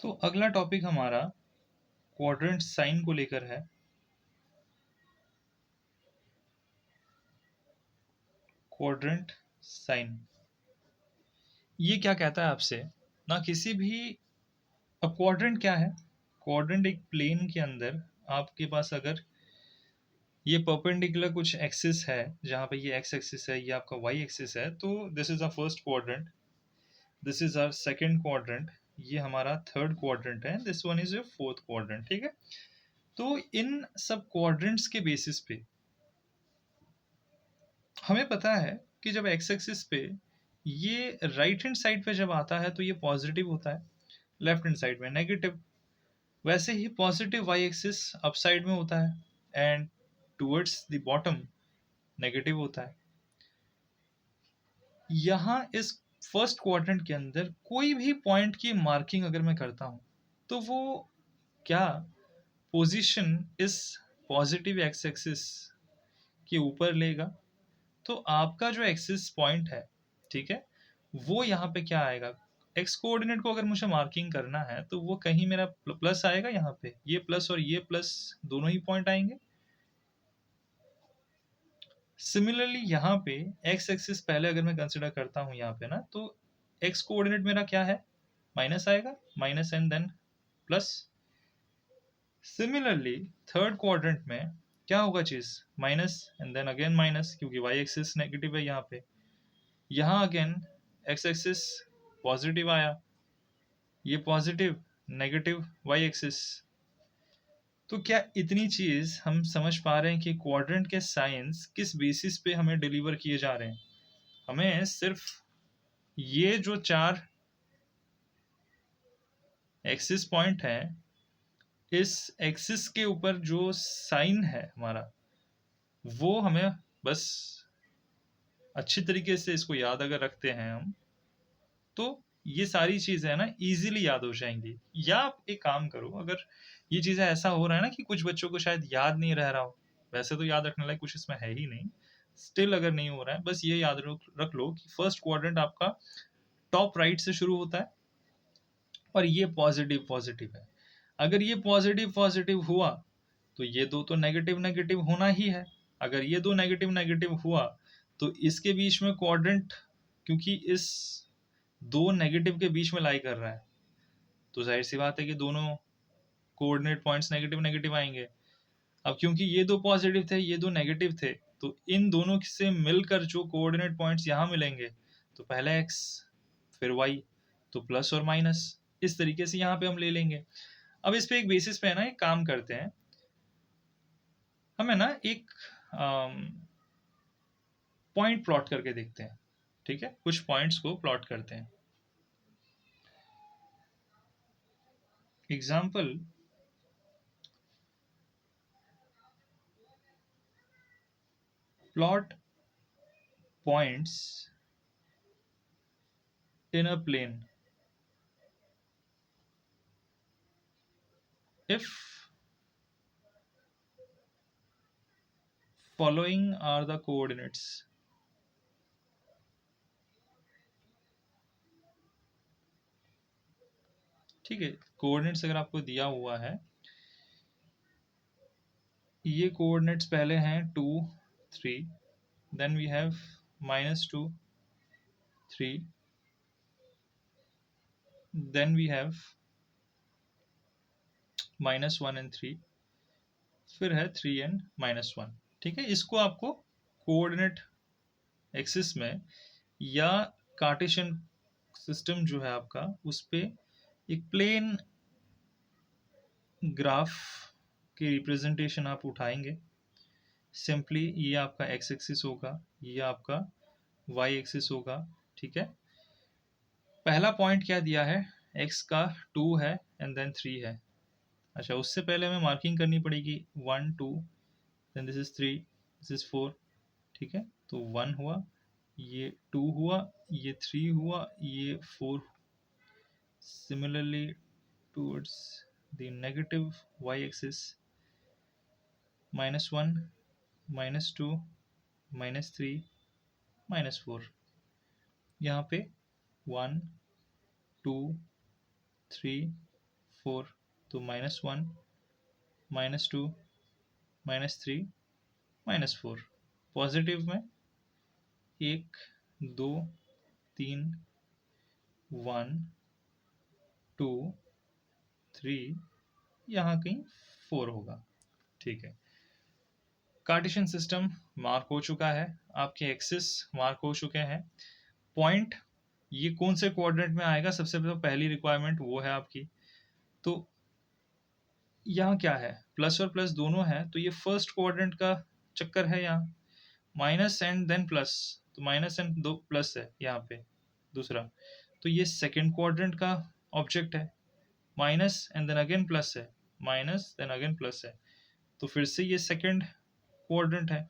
तो अगला टॉपिक हमारा क्वाड्रेंट साइन को लेकर है। क्वाड्रेंट साइन ये क्या कहता है आपसे ना किसी भी। अब क्वाड्रेंट क्या है? क्वाड्रेंट एक प्लेन के अंदर आपके पास अगर ये परपेंडिकुलर कुछ एक्सिस है, जहाँ पे ये एक्स एक्सिस है, ये आपका वाई एक्सिस है, तो this is our first quadrant, this is our second quadrant, ये हमारा थर्ड क्वाड्रेंट है, this one is your fourth quadrant. ठीक है, तो इन सब क्वाड्रेंट्स के बेसिस पे हमें पता है कि जब एक्स एक्सिस पे ये राइट हैंड साइड पे जब आता है तो ये पॉजिटिव होता है, लेफ्ट हैंड साइड में नेगेटिव। वैसे ही positive Y axis up side में होता है and towards the bottom negative होता है। यहाँ इस फर्स्ट क्वाड्रेंट के अंदर कोई भी पॉइंट की मार्किंग अगर मैं करता हूँ तो वो क्या पोजीशन इस पॉजिटिव एक्स एक्सिस के ऊपर लेगा। तो आपका जो एक्सिस पॉइंट है, ठीक है, वो यहाँ पे क्या आएगा, एक्स कोऑर्डिनेट को अगर मुझे मार्किंग करना है तो वो कहीं मेरा प्लस आएगा, यहाँ पे ये प्लस और ये प्लस दोनों ही पॉइंट आएंगे। सिमिलरली यहाँ पे एक्स एक्सिस पहले अगर मैं कंसिडर करता हूँ यहाँ पे ना, तो एक्स कोऑर्डिनेट मेरा क्या है, माइनस आएगा, minus and then plus. Similarly third quadrant में क्या होगा चीज, minus and then again minus, क्योंकि वाई एक्सिस नेगेटिव है यहाँ पे। यहाँ अगेन एक्स एक्सिस पॉजिटिव आया, ये पॉजिटिव नेगेटिव वाई एक्सिस। तो क्या इतनी चीज हम समझ पा रहे हैं कि क्वाड्रेंट के साइंस किस बेसिस पे हमें डिलीवर किए जा रहे हैं। हमें सिर्फ ये जो चार एक्सिस पॉइंट है, इस एक्सिस के ऊपर जो साइन है हमारा, वो हमें बस अच्छी तरीके से इसको याद अगर रखते हैं हम, तो ये सारी चीजें ना इजीली याद हो जाएंगी। या आप एक काम करो, अगर ये चीजें ऐसा हो रहा है ना कि कुछ बच्चों को शायद याद नहीं रह रहा हो, वैसे तो याद रखने लायक कुछ इसमें है ही नहीं, स्टिल अगर नहीं हो रहा है, बस ये याद रख लो कि फर्स्ट क्वाड्रेंट आपका टॉप राइट से शुरू होता है और ये पॉजिटिव पॉजिटिव है। अगर ये पॉजिटिव पॉजिटिव हुआ तो ये दो तो नेगेटिव नेगेटिव होना ही है। अगर ये दो नेगेटिव नेगेटिव हुआ तो इसके बीच में क्वाड्रेंट, क्योंकि इस दो नेगेटिव के बीच में लाई कर रहा है, तो जाहिर सी बात है कि दोनों कोऑर्डिनेट पॉइंट्स नेगेटिव नेगेटिव आएंगे। अब क्योंकि ये दो पॉजिटिव थे, ये दो नेगेटिव थे, तो इन दोनों से मिलकर जो कोऑर्डिनेट पॉइंट्स यहाँ मिलेंगे, तो पहले एक्स फिर वाई, तो प्लस और माइनस, इस तरीके से यहाँ पे हम ले लेंगे। अब इस पे एक बेसिस पे है ना एक काम करते हैं, हमें ना एक पॉइंट प्लॉट करके देखते हैं। ठीक है, कुछ पॉइंट्स को प्लॉट करते हैं। Example, plot points in a plane if following are the coordinates। ठीक है, कोऑर्डिनेट्स अगर आपको दिया हुआ है, ये कोऑर्डिनेट्स पहले हैं 2 3, then we have -2 3, then we have -1 and 3, फिर है 3 एंड -1। ठीक है, इसको आपको कोऑर्डिनेट एक्सिस में या कार्टेशियन सिस्टम जो है आपका, उस पे एक प्लेन ग्राफ की रिप्रेजेंटेशन आप उठाएंगे। सिंपली ये आपका एक्स एक्सिस होगा, ये आपका वाई एक्सिस होगा। ठीक है, पहला पॉइंट क्या दिया है, एक्स का 2 है एंड देन 3 है। अच्छा, उससे पहले हमें मार्किंग करनी पड़ेगी 1 2, then this is 3, this is 4। ठीक है, तो 1 हुआ, ये 2 हुआ, ये 3 हुआ, ये 4। Similarly, towards the negative y-axis, -1, -2, -3, -4। यहाँ पे 1 2 3 4, तो -1, -2, -3, -4। पॉजिटिव में 1, 2, 3, 1, 2, 3, यहाँ कहीं 4 होगा। ठीक है, कार्टेशियन सिस्टम मार्क हो चुका है, आपके एक्सिस मार्क हो चुके हैं। पॉइंट ये कौन से क्वाड्रेंट में आएगा, सबसे पहली रिक्वायरमेंट वो है आपकी। तो यहाँ क्या है, प्लस और प्लस दोनों है, तो ये फर्स्ट क्वाड्रेंट का चक्कर है। यहाँ माइनस एंड देन प्लस, तो माइनस एंड दो प्लस है यहाँ पे दूसरा। तो ये सेकंड क्वाड्रेंट का ऑब्जेक्ट है, minus and then again plus है, माइनस देन अगेन प्लस है। तो फिर से ये सेकंड क्वाड्रेंट है,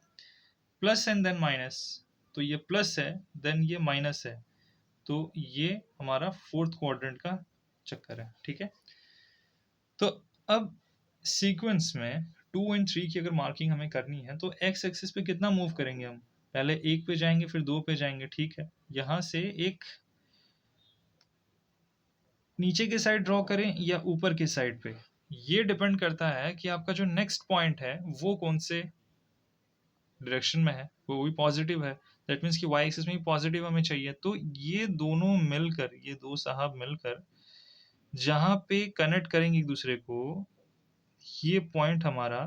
प्लस एंड देन माइनस, तो ये प्लस है देन ये माइनस है, तो ये हमारा फोर्थ क्वाड्रेंट का चक्कर है। ठीक है, तो अब सीक्वेंस में 2 एंड 3 की अगर मार्किंग हमें करनी है तो एक्स एक्सिस पे कितना मूव करेंगे हम, पहले 1 पे जाएंगे फिर 2 पे जाएंगे। ठीक है, यहाँ से एक नीचे के साइड ड्रॉ करें या ऊपर के साइड पे, ये डिपेंड करता है कि आपका जो नेक्स्ट पॉइंट है वो कौन से डायरेक्शन में है, वो भी पॉजिटिव है। दैट मीन्स कि वाई एक्सिस में भी पॉजिटिव हमें चाहिए। तो ये दोनों मिलकर, ये दो साहब मिलकर जहाँ पे कनेक्ट करेंगे एक दूसरे को, ये पॉइंट हमारा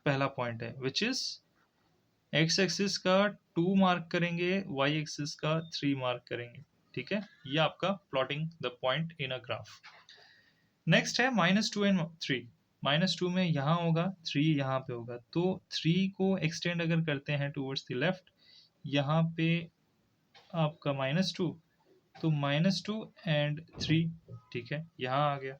पहला पॉइंट है, विच इज एक्स एक्सिस का 2 मार्क करेंगे, वाई एक्सिस का 3 मार्क करेंगे। ठीक है, ये आपका plotting the point in a graph. Next है -2 एंड 3। -2 में यहाँ होगा, 3 यहाँ पे होगा, तो 3 को एक्सटेंड अगर करते हैं टूवर्ड्स द लेफ्ट, यहाँ पे आपका -2, तो -2 एंड 3। ठीक है, यहाँ आ गया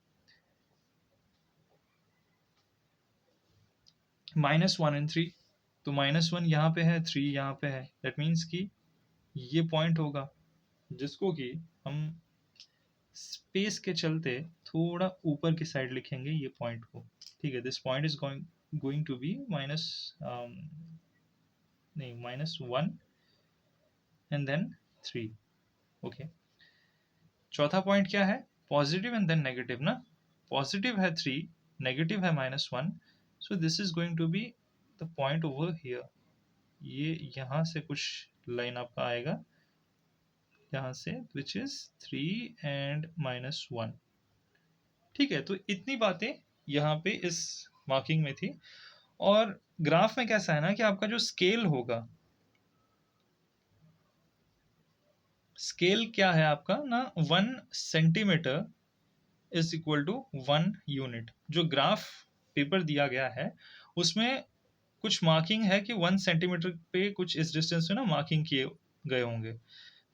-1 एंड 3, तो -1 यहाँ पे है, 3 यहाँ पे है। दैट मीन्स कि ये पॉइंट होगा जिसको कि हम स्पेस के चलते थोड़ा ऊपर की साइड लिखेंगे ये पॉइंट को। ठीक है, this point is going to be -1 and then 3। Okay, चौथा पॉइंट क्या है, पॉजिटिव एंड देन नेगेटिव ना। पॉजिटिव है 3, नेगेटिव है -1, so this is going to be the point over here. ये यहाँ से कुछ लाइन आपका आएगा यहाँ से, विच इज 3 एंड -1। ठीक है, तो इतनी बातें यहाँ पे इस मार्किंग में थी। और ग्राफ में कैसा है ना कि आपका जो स्केल होगा, स्केल क्या है आपका ना, 1 centimetre is equal to 1 unit. जो ग्राफ पेपर दिया गया है उसमें कुछ मार्किंग है कि 1 सेंटीमीटर पे कुछ इस डिस्टेंस में ना मार्किंग किए गए होंगे,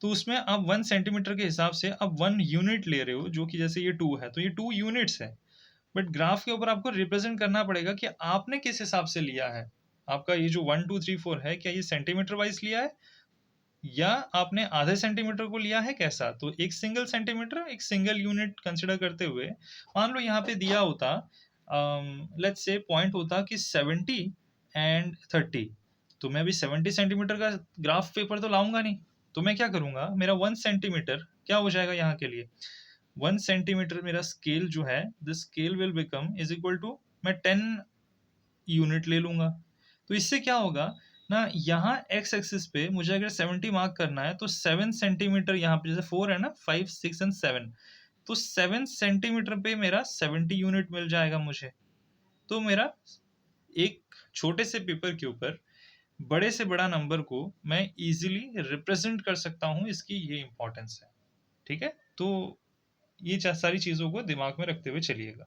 तो उसमें आप 1 सेंटीमीटर के हिसाब से आप 1 यूनिट ले रहे हो, जो कि जैसे ये 2 है तो ये 2 यूनिट्स है। बट ग्राफ के ऊपर आपको रिप्रेजेंट करना पड़ेगा कि आपने किस हिसाब से लिया है। आपका ये जो 1 2 3 4 है, क्या ये सेंटीमीटर वाइज लिया है या आपने आधे सेंटीमीटर को लिया है, कैसा। तो एक सिंगल सेंटीमीटर, एक सिंगल यूनिट कंसिडर करते हुए, मान लो यहाँ पे दिया होता लेट्स से पॉइंट होता कि 70 एंड 30, तो मैं अभी 70 सेंटीमीटर का ग्राफ पेपर तो लाऊंगा नहीं। तो मैं क्या करूंगा, मेरा 1 सेंटीमीटर क्या हो जाएगा यहाँ के लिए, 1 सेंटीमीटर मेरा स्केल जो है, the scale will become is equal to, मैं 10 यूनिट ले लूंगा। तो इससे क्या होगा ना, यहाँ एक्स एक्सिस पे मुझे अगर 70 मार्क करना है तो 7 सेंटीमीटर, यहाँ पे जैसे 4 है ना, 5 6 एंड 7, तो 7 सेंटीमीटर पे मेरा 70 यूनिट मिल जाएगा मुझे। तो मेरा एक छोटे से पेपर के ऊपर बड़े से बड़ा नंबर को मैं इजीली रिप्रेजेंट कर सकता हूँ, इसकी ये इंपॉर्टेंस है। ठीक है, तो ये सारी चीज़ों को दिमाग में रखते हुए चलिएगा।